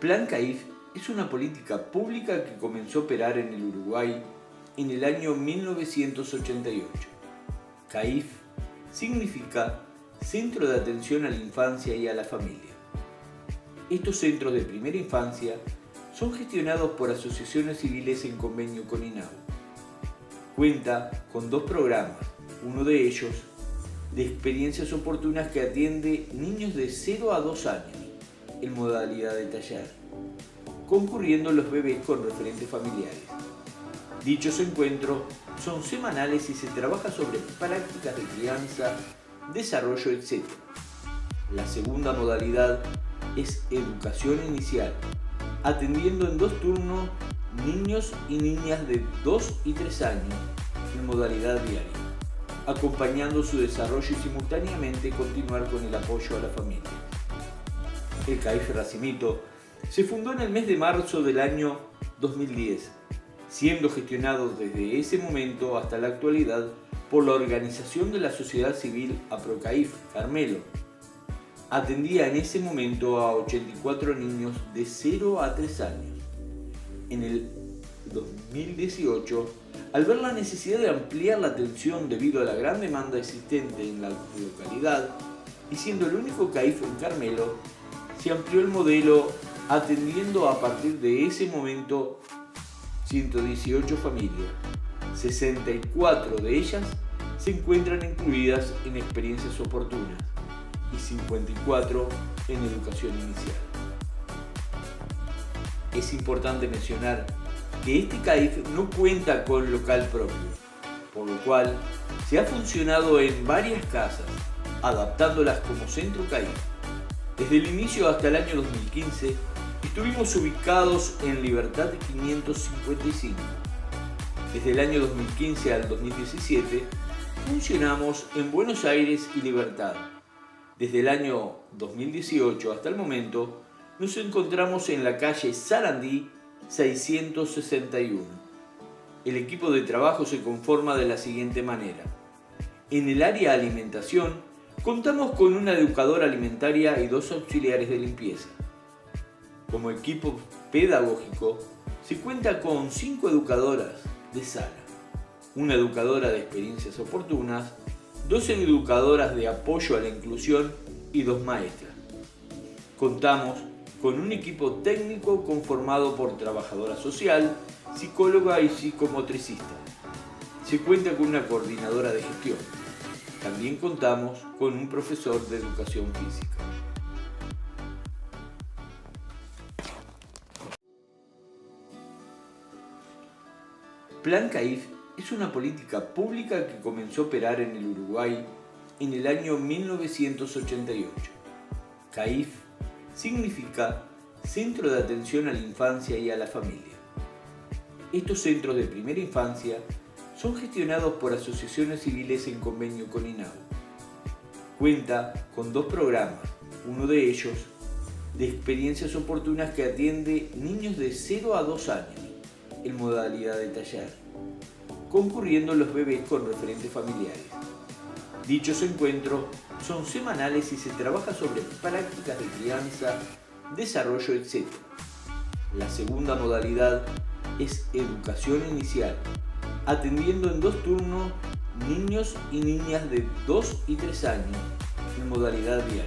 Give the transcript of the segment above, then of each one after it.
Plan CAIF es una política pública que comenzó a operar en el Uruguay en el año 1988. CAIF significa Centro de Atención a la Infancia y a la Familia. Estos centros de primera infancia son gestionados por asociaciones civiles en convenio con INAU. Cuenta con 2 programas, uno de ellos de experiencias oportunas que atiende niños de 0 a 2 años en modalidad de taller, concurriendo los bebés con referentes familiares. Dichos encuentros son semanales y se trabaja sobre prácticas de crianza, desarrollo, etc. La segunda modalidad es educación inicial, atendiendo en 2 turnos niños y niñas de 2 y 3 años en modalidad diaria, acompañando su desarrollo y simultáneamente continuar con el apoyo a la familia. El CAIF Racimito se fundó en el mes de marzo del año 2010, siendo gestionado desde ese momento hasta la actualidad por la organización de la sociedad civil APROCAIF Carmelo. Atendía en ese momento a 84 niños de 0 a 3 años. En el 2018, al ver la necesidad de ampliar la atención debido a la gran demanda existente en la localidad y siendo el único CAIF en Carmelo, se amplió el modelo atendiendo a partir de ese momento 118 familias. 64 de ellas se encuentran incluidas en experiencias oportunas y 54 en educación inicial. Es importante mencionar que este CAIF no cuenta con local propio, por lo cual se ha funcionado en varias casas, adaptándolas como centro CAIF. Desde el inicio hasta el año 2015 estuvimos ubicados en Libertad 555. Desde el año 2015 al 2017 funcionamos en Buenos Aires y Libertad. Desde el año 2018 hasta el momento nos encontramos en la calle Sarandí 661. El equipo de trabajo se conforma de la siguiente manera. En el área alimentación contamos con una educadora alimentaria y 2 auxiliares de limpieza. Como equipo pedagógico se cuenta con 5 educadoras de sala, una educadora de experiencias oportunas, 2 educadoras de apoyo a la inclusión y 2 maestras. Contamos con un equipo técnico conformado por trabajadora social, psicóloga y psicomotricista. Se cuenta con una coordinadora de gestión. También contamos con un profesor de educación física. Plan CAIF es una política pública que comenzó a operar en el Uruguay en el año 1988. CAIF significa Centro de Atención a la Infancia y a la Familia. Estos centros de primera infancia son gestionados por asociaciones civiles en convenio con INAU. Cuenta con 2 programas, uno de ellos de experiencias oportunas que atiende niños de 0 a 2 años en modalidad de taller, concurriendo los bebés con referentes familiares. Dichos encuentros son semanales y se trabaja sobre prácticas de crianza, desarrollo, etc. La segunda modalidad es educación inicial, atendiendo en 2 turnos niños y niñas de 2 y 3 años en modalidad diaria,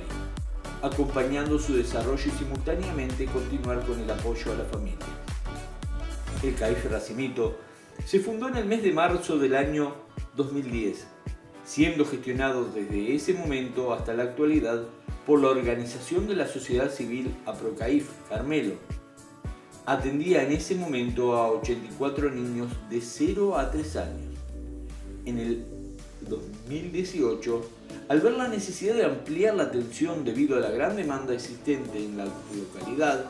acompañando su desarrollo y simultáneamente continuar con el apoyo a la familia. El CAIF Racimito se fundó en el mes de marzo del año 2010, siendo gestionado desde ese momento hasta la actualidad por la organización de la sociedad civil APROCAIF Carmelo. Atendía en ese momento a 84 niños de 0 a 3 años. En el 2018, al ver la necesidad de ampliar la atención debido a la gran demanda existente en la localidad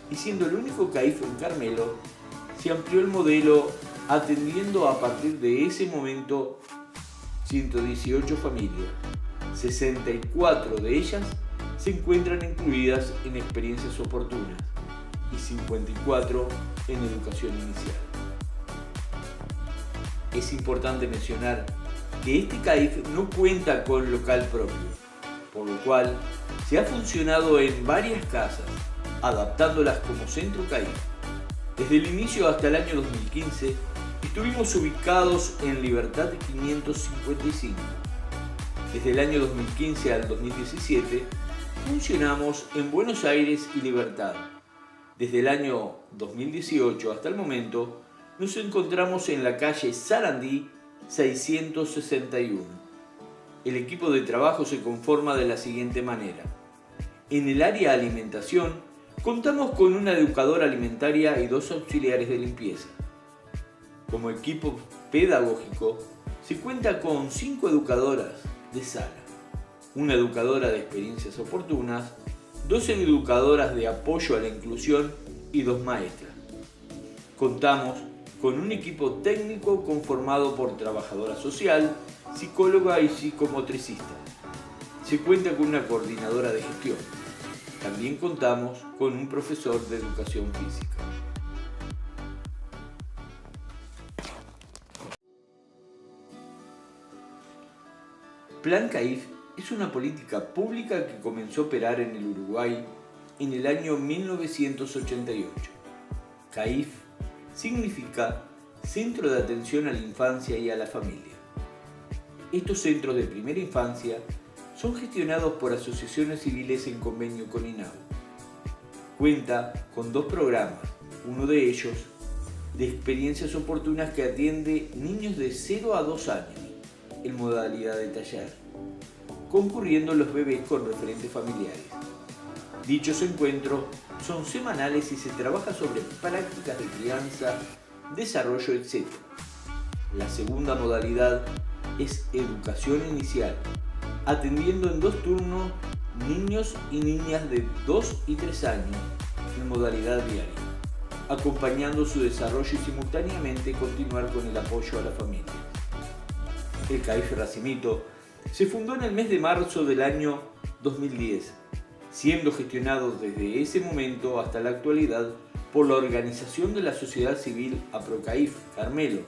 y siendo el único CAIF en Carmelo, se amplió el modelo atendiendo a partir de ese momento 118 familias. 64 de ellas se encuentran incluidas en experiencias oportunas y 54 en educación inicial. Es importante mencionar que este CAIF no cuenta con local propio, por lo cual se ha funcionado en varias casas, adaptándolas como Centro CAIF. Desde el inicio hasta el año 2015, estuvimos ubicados en Libertad 555. Desde el año 2015 al 2017, funcionamos en Buenos Aires y Libertad. Desde el año 2018 hasta el momento, nos encontramos en la calle Sarandí 661. El equipo de trabajo se conforma de la siguiente manera. En el área alimentación, contamos con una educadora alimentaria y 2 auxiliares de limpieza. Como equipo pedagógico, se cuenta con 5 educadoras de sala, una educadora de experiencias oportunas, 2 educadoras de apoyo a la inclusión y 2 maestras. Contamos con un equipo técnico conformado por trabajadora social, psicóloga y psicomotricista. Se cuenta con una coordinadora de gestión. También contamos con un profesor de educación física. Plan CAIF es una política pública que comenzó a operar en el Uruguay en el año 1988. CAIF significa Centro de Atención a la Infancia y a la Familia. Estos centros de primera infancia son gestionados por asociaciones civiles en convenio con INAU. Cuenta con 2 programas, uno de ellos de experiencias oportunas que atiende niños de 0 a 2 años en modalidad de taller, concurriendo los bebés con referentes familiares. Dichos encuentros son semanales y se trabaja sobre prácticas de crianza, desarrollo, etc. La segunda modalidad es educación inicial, atendiendo en 2 turnos niños y niñas de 2 y 3 años en modalidad diaria, acompañando su desarrollo y simultáneamente continuar con el apoyo a la familia. El CAIF Racimito se fundó en el mes de marzo del año 2010, siendo gestionado desde ese momento hasta la actualidad por la organización de la sociedad civil APROCAIF Carmelo.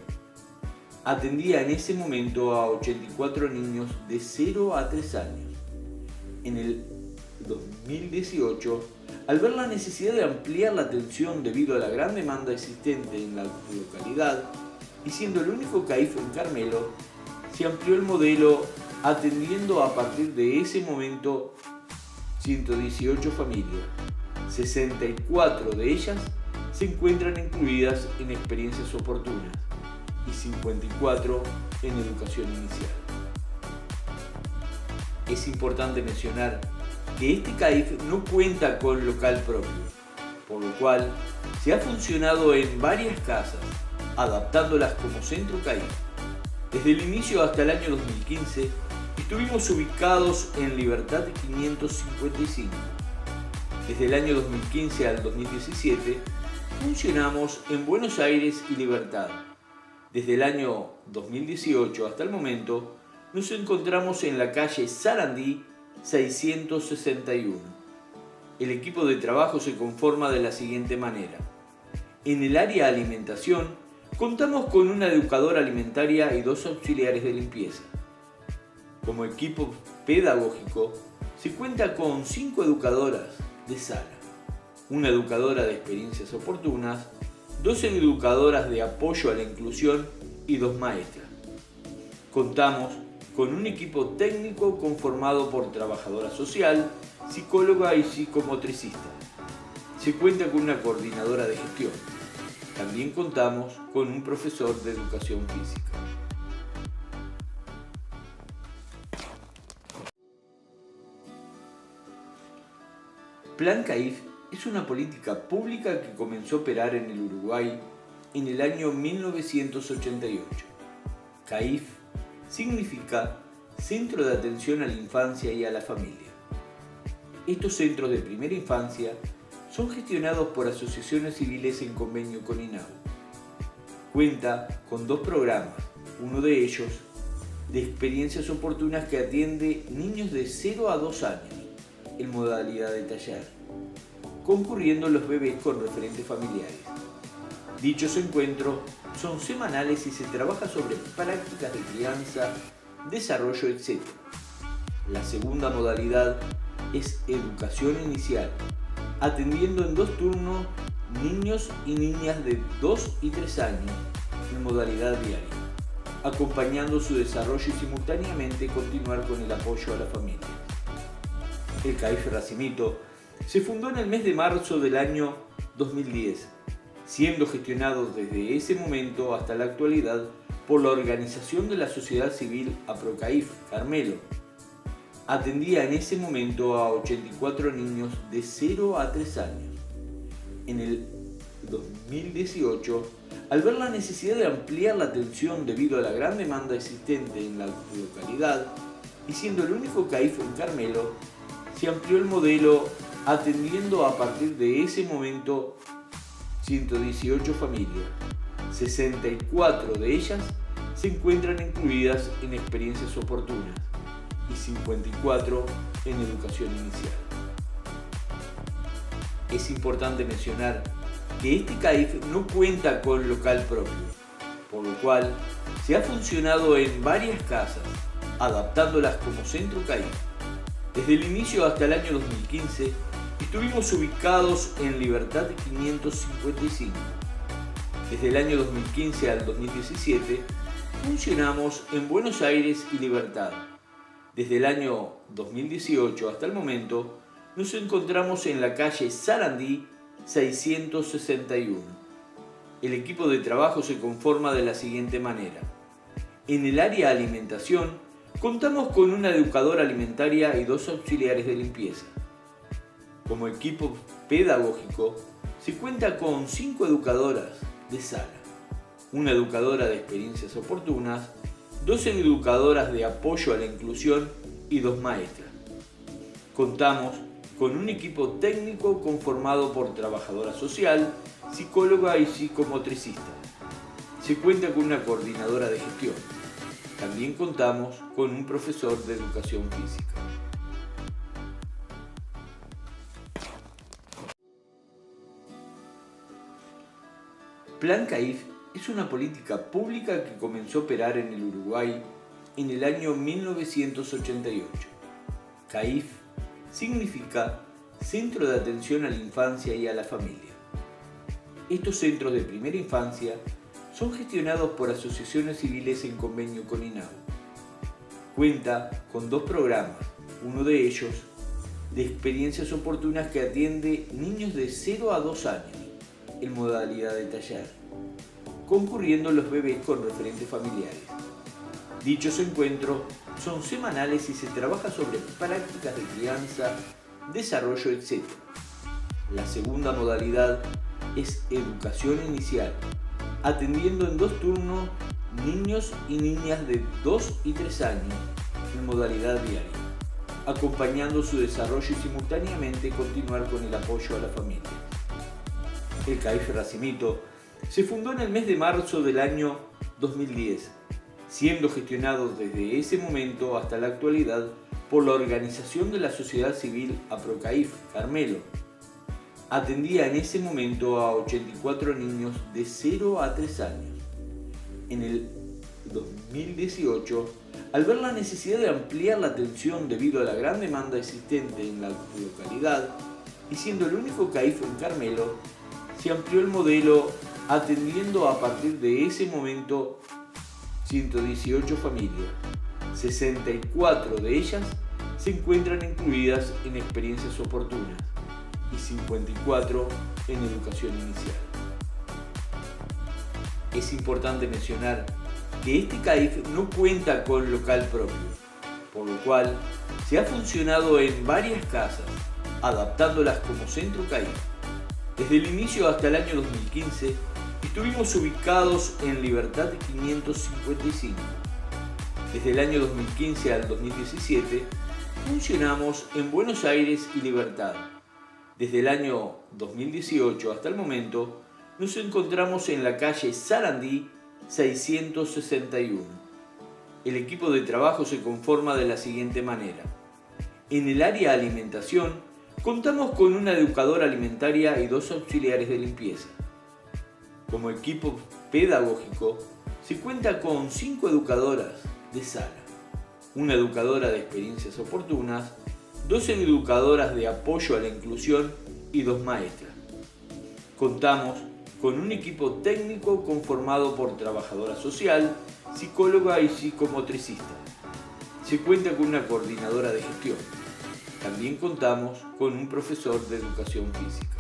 Atendía en ese momento a 84 niños de 0 a 3 años. En el 2018, al ver la necesidad de ampliar la atención debido a la gran demanda existente en la localidad, y siendo el único CAIF en Carmelo, se amplió el modelo atendiendo a partir de ese momento 118 familias. 64 de ellas se encuentran incluidas en experiencias oportunas y 54 en educación inicial. Es importante mencionar que este CAIF no cuenta con local propio, por lo cual se ha funcionado en varias casas, adaptándolas como Centro CAIF. Desde el inicio hasta el año 2015, estuvimos ubicados en Libertad 555. Desde el año 2015 al 2017, funcionamos en Buenos Aires y Libertad. Desde el año 2018 hasta el momento, nos encontramos en la calle Sarandí 661. El equipo de trabajo se conforma de la siguiente manera. En el área alimentación, contamos con una educadora alimentaria y 2 auxiliares de limpieza. Como equipo pedagógico, se cuenta con 5 educadoras de sala, una educadora de experiencias oportunas, 2 educadoras de apoyo a la inclusión y 2 maestras. Contamos con un equipo técnico conformado por trabajadora social, psicóloga y psicomotricista. Se cuenta con una coordinadora de gestión. También contamos con un profesor de educación física. Plan CAIF es una política pública que comenzó a operar en el Uruguay en el año 1988. CAIF significa Centro de Atención a la Infancia y a la Familia. Estos centros de primera infancia son gestionados por asociaciones civiles en convenio con INAU. Cuenta con 2 programas, uno de ellos de experiencias oportunas que atiende niños de 0 a 2 años en modalidad de taller, concurriendo los bebés con referentes familiares. Dichos encuentros son semanales y se trabaja sobre prácticas de crianza, desarrollo, etc. La segunda modalidad es educación inicial, atendiendo en 2 turnos niños y niñas de 2 y 3 años en modalidad diaria, acompañando su desarrollo y simultáneamente continuar con el apoyo a la familia. El CAIF Racimito se fundó en el mes de marzo del año 2010, siendo gestionado desde ese momento hasta la actualidad por la organización de la sociedad civil APROCAIF Carmelo. Atendía en ese momento a 84 niños de 0 a 3 años. En el 2018, al ver la necesidad de ampliar la atención debido a la gran demanda existente en la localidad y siendo el único CAIF en Carmelo, se amplió el modelo atendiendo a partir de ese momento 118 familias. 64 de ellas se encuentran incluidas en experiencias oportunas y 54 en educación inicial. Es importante mencionar que este CAIF no cuenta con local propio, por lo cual se ha funcionado en varias casas, adaptándolas como centro CAIF. Desde el inicio hasta el año 2015 estuvimos ubicados en Libertad 555. Desde el año 2015 al 2017 funcionamos en Buenos Aires y Libertad. Desde el año 2018 hasta el momento nos encontramos en la calle Sarandí 661. El equipo de trabajo se conforma de la siguiente manera. En el área alimentación contamos con una educadora alimentaria y 2 auxiliares de limpieza. Como equipo pedagógico se cuenta con 5 educadoras de sala, una educadora de experiencias oportunas, 2 educadoras de apoyo a la inclusión y 2 maestras. Contamos con un equipo técnico conformado por trabajadora social, psicóloga y psicomotricista. Se cuenta con una coordinadora de gestión. También contamos con un profesor de educación física. Plan CAIF es una política pública que comenzó a operar en el Uruguay en el año 1988. CAIF significa Centro de Atención a la Infancia y a la Familia. Estos centros de primera infancia son gestionados por asociaciones civiles en convenio con INAU. Cuenta con 2 programas, uno de ellos de experiencias oportunas que atiende niños de 0 a 2 años en modalidad de taller, concurriendo los bebés con referentes familiares. Dichos encuentros son semanales y se trabaja sobre prácticas de crianza, desarrollo, etc. La segunda modalidad es educación inicial, atendiendo en 2 turnos niños y niñas de 2 y 3 años en modalidad diaria, acompañando su desarrollo y simultáneamente continuar con el apoyo a la familia. El CAIF Racimito se fundó en el mes de marzo del año 2010, siendo gestionado desde ese momento hasta la actualidad por la organización de la sociedad civil APROCAIF Carmelo. Atendía en ese momento a 84 niños de 0 a 3 años. En el 2018, al ver la necesidad de ampliar la atención debido a la gran demanda existente en la localidad y siendo el único CAIF en Carmelo, se amplió el modelo atendiendo a partir de ese momento 118 familias. 64 de ellas se encuentran incluidas en experiencias oportunas y 54 en educación inicial. Es importante mencionar que este CAIF no cuenta con local propio, por lo cual se ha funcionado en varias casas, adaptándolas como centro CAIF. Desde el inicio hasta el año 2015 estuvimos ubicados en Libertad 555. Desde el año 2015 al 2017 funcionamos en Buenos Aires y Libertad. Desde el año 2018 hasta el momento nos encontramos en la calle Sarandí 661. El equipo de trabajo se conforma de la siguiente manera. En el área alimentación contamos con una educadora alimentaria y 2 auxiliares de limpieza. Como equipo pedagógico se cuenta con 5 educadoras de sala, una educadora de experiencias oportunas, 2 educadoras de apoyo a la inclusión y 2 maestras. Contamos con un equipo técnico conformado por trabajadora social, psicóloga y psicomotricista. Se cuenta con una coordinadora de gestión. También contamos con un profesor de educación física.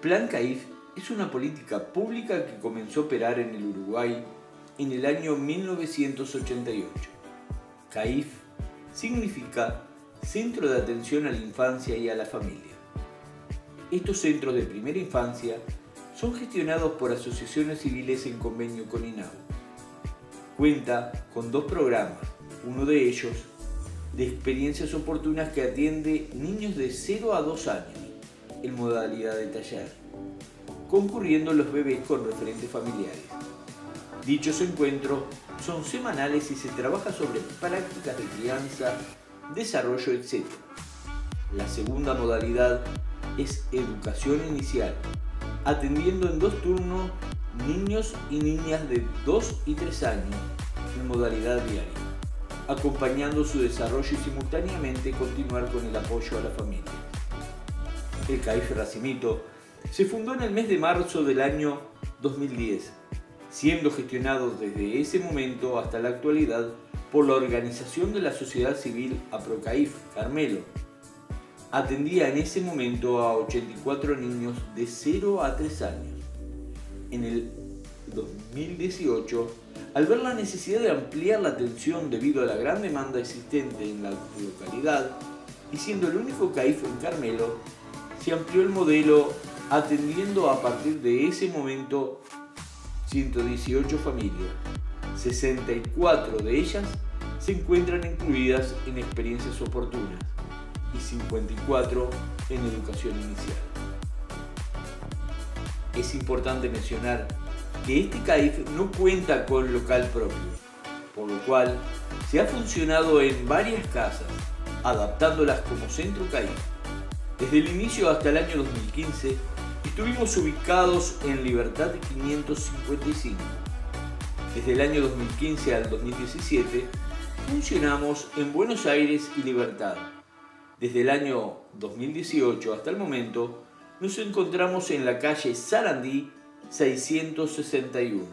Plan CAIF es una política pública que comenzó a operar en el Uruguay en el año 1988. CAIF significa Centro de Atención a la Infancia y a la Familia. Estos centros de primera infancia son gestionados por asociaciones civiles en convenio con INAU. Cuenta con 2 programas, uno de ellos de experiencias oportunas que atiende niños de 0 a 2 años en modalidad de taller, concurriendo los bebés con referentes familiares. Dichos encuentros son semanales y se trabaja sobre prácticas de crianza, desarrollo, etc. La segunda modalidad es educación inicial, atendiendo en 2 turnos niños y niñas de 2 y 3 años en modalidad diaria, acompañando su desarrollo y simultáneamente continuar con el apoyo a la familia. El CAIF Racimito se fundó en el mes de marzo del año 2010, siendo gestionado desde ese momento hasta la actualidad por la organización de la sociedad civil APROCAIF Carmelo. Atendía en ese momento a 84 niños de 0 a 3 años. En el 2018, al ver la necesidad de ampliar la atención debido a la gran demanda existente en la localidad y siendo el único CAIF en Carmelo, se amplió el modelo atendiendo a partir de ese momento 118 familias. 64 de ellas se encuentran incluidas en experiencias oportunas y 54 en educación inicial. Es importante mencionar que este CAIF no cuenta con local propio, por lo cual se ha funcionado en varias casas, adaptándolas como centro CAIF. Desde el inicio hasta el año 2015 estuvimos ubicados en Libertad 555. Desde el año 2015 al 2017 funcionamos en Buenos Aires y Libertad. Desde el año 2018 hasta el momento nos encontramos en la calle Sarandí 661.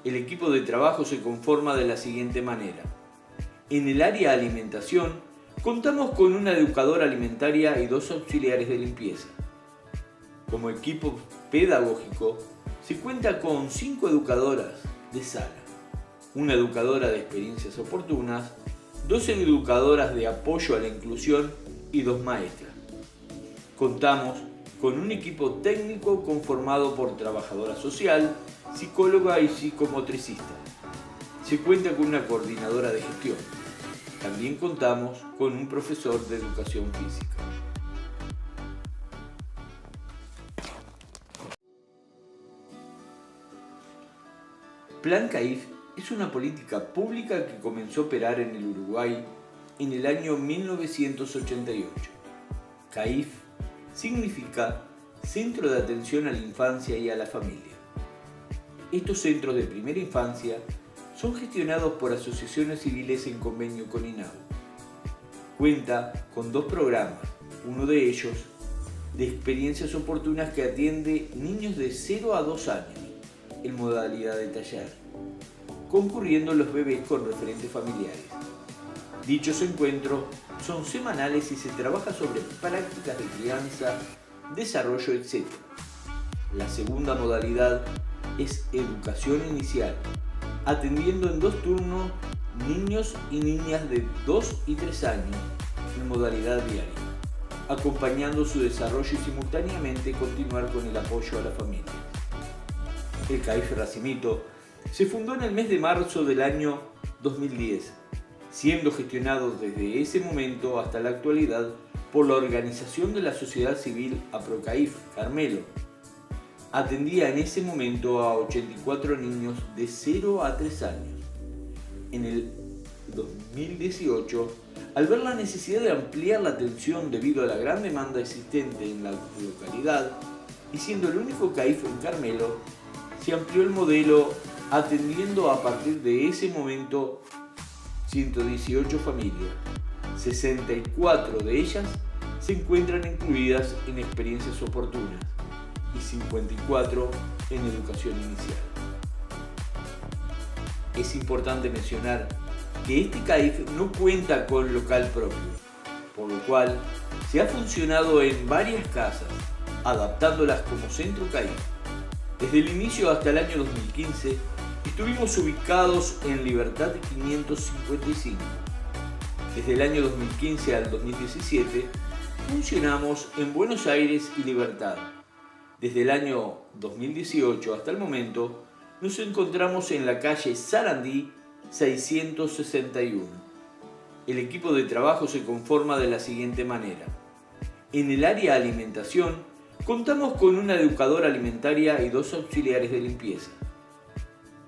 El equipo de trabajo se conforma de la siguiente manera. En el área alimentación contamos con una educadora alimentaria y 2 auxiliares de limpieza. Como equipo pedagógico se cuenta con 5 educadoras de sala, una educadora de experiencias oportunas, 2 educadoras de apoyo a la inclusión y 2 maestras. Contamos con un equipo técnico conformado por trabajadora social, psicóloga y psicomotricista. Se cuenta con una coordinadora de gestión. También contamos con un profesor de educación física. Plan CAIF es una política pública que comenzó a operar en el Uruguay en el año 1988. CAIF significa Centro de Atención a la Infancia y a la Familia. Estos centros de primera infancia son gestionados por asociaciones civiles en convenio con INAU. Cuenta con 2 programas, uno de ellos de experiencias oportunas que atiende niños de 0 a 2 años en modalidad de taller, concurriendo los bebés con referentes familiares. Dichos encuentros son semanales y se trabaja sobre prácticas de crianza, desarrollo, etc. La segunda modalidad es educación inicial, atendiendo en 2 turnos niños y niñas de 2 y 3 años en modalidad diaria, acompañando su desarrollo y simultáneamente continuar con el apoyo a la familia. El CAIF Racimito se fundó en el mes de marzo del año 2010, siendo gestionado desde ese momento hasta la actualidad por la organización de la sociedad civil APROCAIF Carmelo. Atendía en ese momento a 84 niños de 0 a 3 años. En el 2018, al ver la necesidad de ampliar la atención debido a la gran demanda existente en la localidad y siendo el único CAIF en Carmelo, se amplió el modelo atendiendo a partir de ese momento 118 familias. 64 de ellas se encuentran incluidas en experiencias oportunas y 54 en educación inicial. Es importante mencionar que este CAIF no cuenta con local propio, por lo cual se ha funcionado en varias casas, adaptándolas como centro CAIF. Desde el inicio hasta el año 2015 estuvimos ubicados en Libertad 555. Desde el año 2015 al 2017 funcionamos en Buenos Aires y Libertad. Desde el año 2018 hasta el momento nos encontramos en la calle Sarandí 661. El equipo de trabajo se conforma de la siguiente manera. En el área alimentación contamos con una educadora alimentaria y 2 auxiliares de limpieza.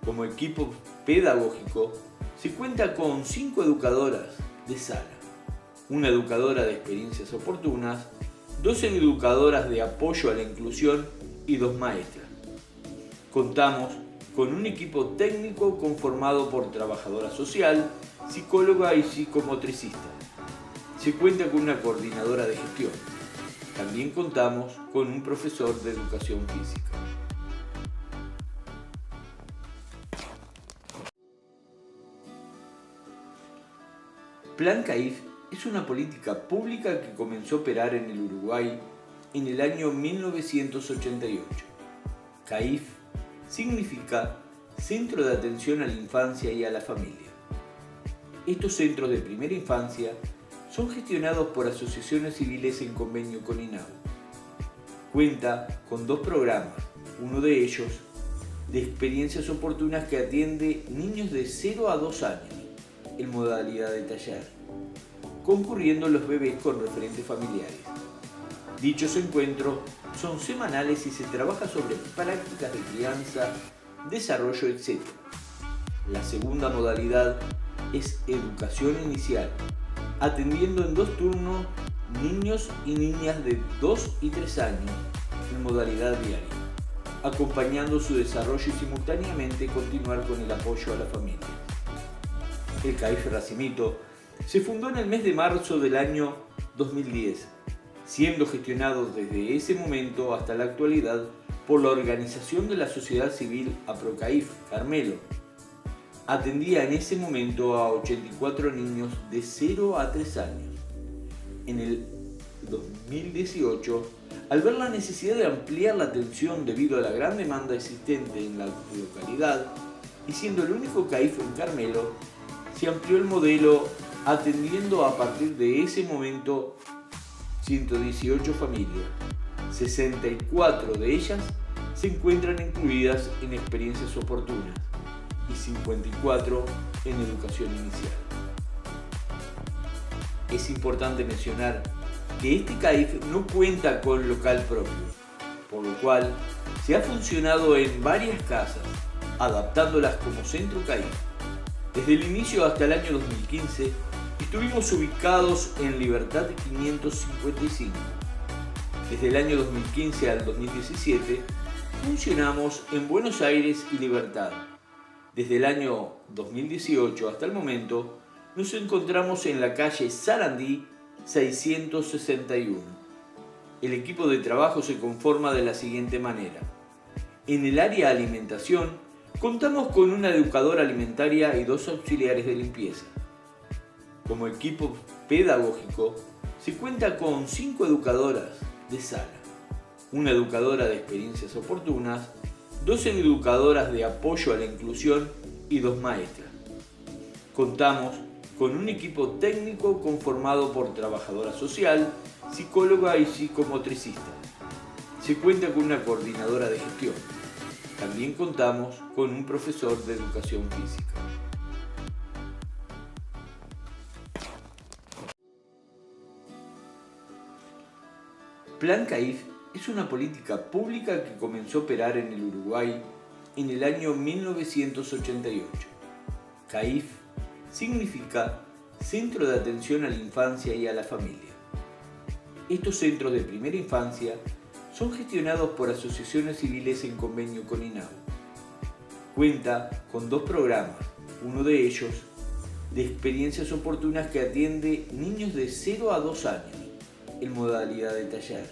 Como equipo pedagógico se cuenta con 5 educadoras de sala, una educadora de experiencias oportunas, 2 educadoras de apoyo a la inclusión y 2 maestras. Contamos con un equipo técnico conformado por trabajadora social, psicóloga y psicomotricista. Se cuenta con una coordinadora de gestión. También contamos con un profesor de educación física. Plan CAIF es una política pública que comenzó a operar en el Uruguay en el año 1988. CAIF significa Centro de Atención a la Infancia y a la Familia. Estos centros de primera infancia son gestionados por asociaciones civiles en convenio con INAU. Cuenta con 2 programas, uno de ellos de experiencias oportunas que atiende niños de 0 a 2 años en modalidad de taller, concurriendo los bebés con referentes familiares. Dichos encuentros son semanales y se trabaja sobre prácticas de crianza, desarrollo, etc. La segunda modalidad es educación inicial, atendiendo en 2 turnos niños y niñas de 2 y 3 años en modalidad diaria, acompañando su desarrollo y simultáneamente continuar con el apoyo a la familia. El CAIF Racimito se fundó en el mes de marzo del año 2010, siendo gestionado desde ese momento hasta la actualidad por la organización de la sociedad civil APROCAIF Carmelo. Atendía en ese momento a 84 niños de 0 a 3 años. En el 2018, al ver la necesidad de ampliar la atención debido a la gran demanda existente en la localidad y siendo el único CAIF en Carmelo, se amplió el modelo atendiendo a partir de ese momento 118 familias. 64 de ellas se encuentran incluidas en experiencias oportunas y 54 en educación inicial. Es importante mencionar que este CAIF no cuenta con local propio, por lo cual se ha funcionado en varias casas, adaptándolas como centro CAIF. Desde el inicio hasta el año 2015 estuvimos ubicados en Libertad 555. Desde el año 2015 al 2017 funcionamos en Buenos Aires y Libertad. Desde el año 2018 hasta el momento nos encontramos en la calle Sarandí 661. El equipo de trabajo se conforma de la siguiente manera. En el área alimentación contamos con una educadora alimentaria y 2 auxiliares de limpieza. Como equipo pedagógico se cuenta con 5 educadoras de sala, una educadora de experiencias oportunas, 2 educadoras de apoyo a la inclusión y 2 maestras. Contamos con un equipo técnico conformado por trabajadora social, psicóloga y psicomotricista. Se cuenta con una coordinadora de gestión. También contamos con un profesor de educación física. Plan CAIF es una política pública que comenzó a operar en el Uruguay en el año 1988. CAIF significa Centro de Atención a la Infancia y a la Familia. Estos centros de primera infancia son gestionados por asociaciones civiles en convenio con INAU. Cuenta con 2 programas, uno de ellos de experiencias oportunas que atiende niños de 0 a 2 años en modalidad de taller,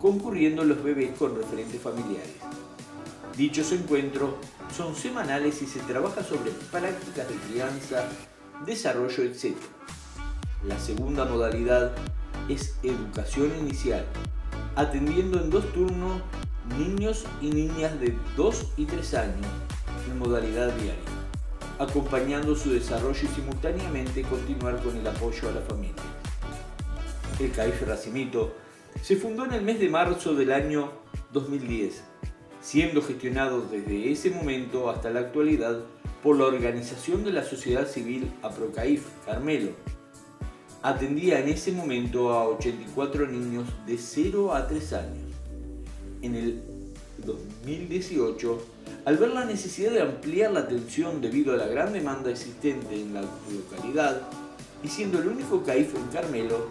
concurriendo los bebés con referentes familiares. Dichos encuentros son semanales y se trabaja sobre prácticas de crianza, desarrollo, etc. La segunda modalidad es educación inicial, atendiendo en 2 turnos niños y niñas de 2 y 3 años en modalidad diaria, acompañando su desarrollo y simultáneamente continuar con el apoyo a la familia. El CAIF Racimito se fundó en el mes de marzo del año 2010, siendo gestionado desde ese momento hasta la actualidad por la organización de la sociedad civil APROCAIF Carmelo. Atendía en ese momento a 84 niños de 0 a 3 años. En el 2018, al ver la necesidad de ampliar la atención debido a la gran demanda existente en la localidad y siendo el único CAIF en Carmelo,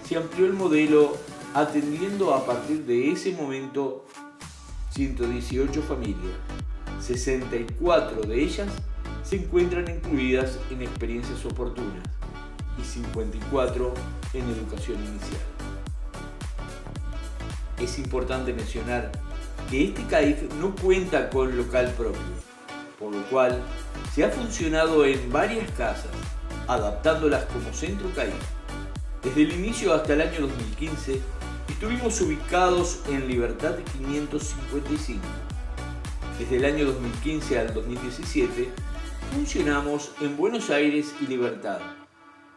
se amplió el modelo atendiendo a partir de ese momento 118 familias. 64 de ellas se encuentran incluidas en experiencias oportunas y 54 en educación inicial. Es importante mencionar que este CAIF no cuenta con local propio, por lo cual se ha funcionado en varias casas, adaptándolas como centro CAIF. Desde el inicio hasta el año 2015 estuvimos ubicados en Libertad 555. Desde el año 2015 al 2017 funcionamos en Buenos Aires y Libertad.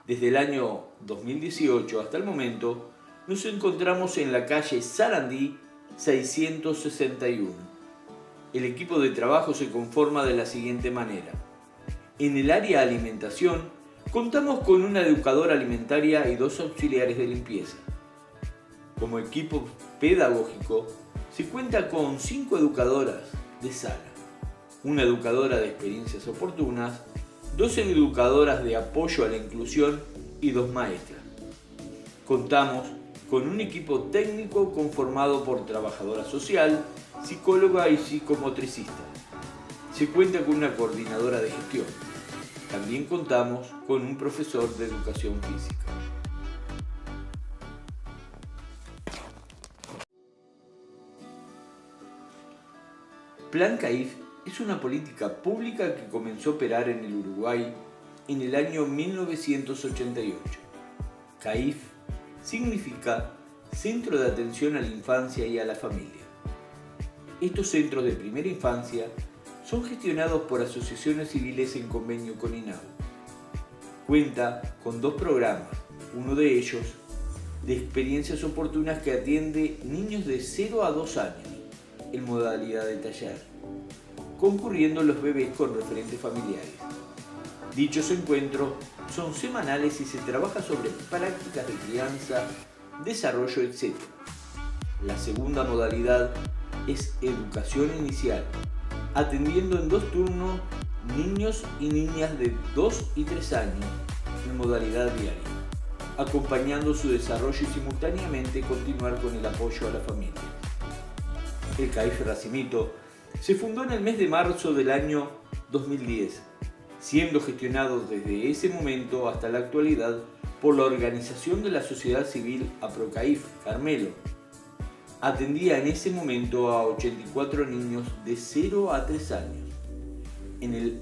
Desde el año 2018 hasta el momento nos encontramos en la calle Sarandí 661. El equipo de trabajo se conforma de la siguiente manera. En el área alimentación contamos con una educadora alimentaria y 2 auxiliares de limpieza. Como equipo pedagógico se cuenta con 5 educadoras de sala, una educadora de experiencias oportunas, 2 educadoras de apoyo a la inclusión y 2 maestras. Contamos con un equipo técnico conformado por trabajadora social, psicóloga y psicomotricista. Se cuenta con una coordinadora de gestión. También contamos con un profesor de educación física. Plan CAIF es una política pública que comenzó a operar en el Uruguay en el año 1988. CAIF significa Centro de Atención a la Infancia y a la Familia. Estos centros de primera infancia son gestionados por asociaciones civiles en convenio con INAU. Cuenta con 2 programas, uno de ellos de experiencias oportunas que atiende niños de 0 a 2 años en modalidad de taller, concurriendo los bebés con referentes familiares. Dichos encuentros son semanales y se trabaja sobre prácticas de crianza, desarrollo, etc. La segunda modalidad es educación inicial, atendiendo en 2 turnos niños y niñas de 2 y 3 años en modalidad diaria, acompañando su desarrollo y simultáneamente continuar con el apoyo a la familia. El CAIF Racimito se fundó en el mes de marzo del año 2010, siendo gestionado desde ese momento hasta la actualidad por la organización de la sociedad civil APROCAIF Carmelo. Atendía en ese momento a 84 niños de 0 a 3 años. En el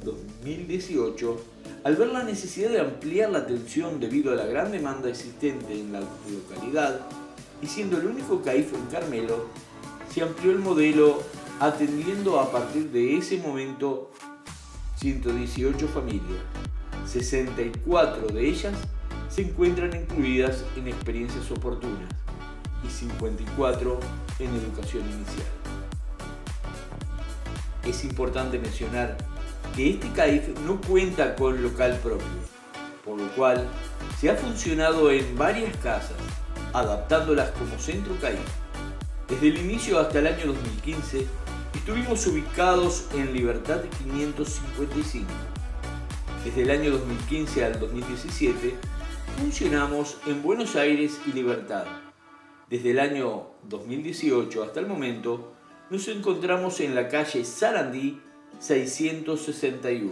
2018, al ver la necesidad de ampliar la atención debido a la gran demanda existente en la localidad y siendo el único CAIF en Carmelo, se amplió el modelo atendiendo a partir de ese momento 118 familias. 64 de ellas se encuentran incluidas en experiencias oportunas y 54 en educación inicial. Es importante mencionar que este CAIF no cuenta con local propio, por lo cual se ha funcionado en varias casas, adaptándolas como centro CAIF. Desde el inicio hasta el año 2015 estuvimos ubicados en Libertad 555. Desde el año 2015 al 2017 funcionamos en Buenos Aires y Libertad. Desde el año 2018 hasta el momento nos encontramos en la calle Sarandí 661.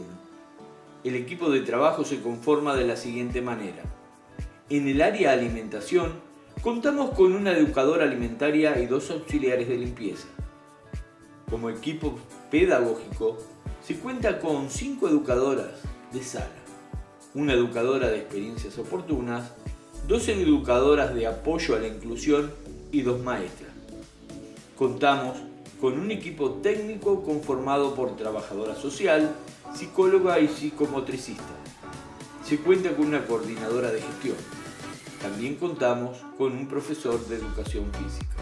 El equipo de trabajo se conforma de la siguiente manera. En el área alimentación, contamos con una educadora alimentaria y 2 auxiliares de limpieza. Como equipo pedagógico, se cuenta con 5 educadoras de sala, una educadora de experiencias oportunas, 2 educadoras de apoyo a la inclusión y 2 maestras. Contamos con un equipo técnico conformado por trabajadora social, psicóloga y psicomotricista. Se cuenta con una coordinadora de gestión. También contamos con un profesor de educación física.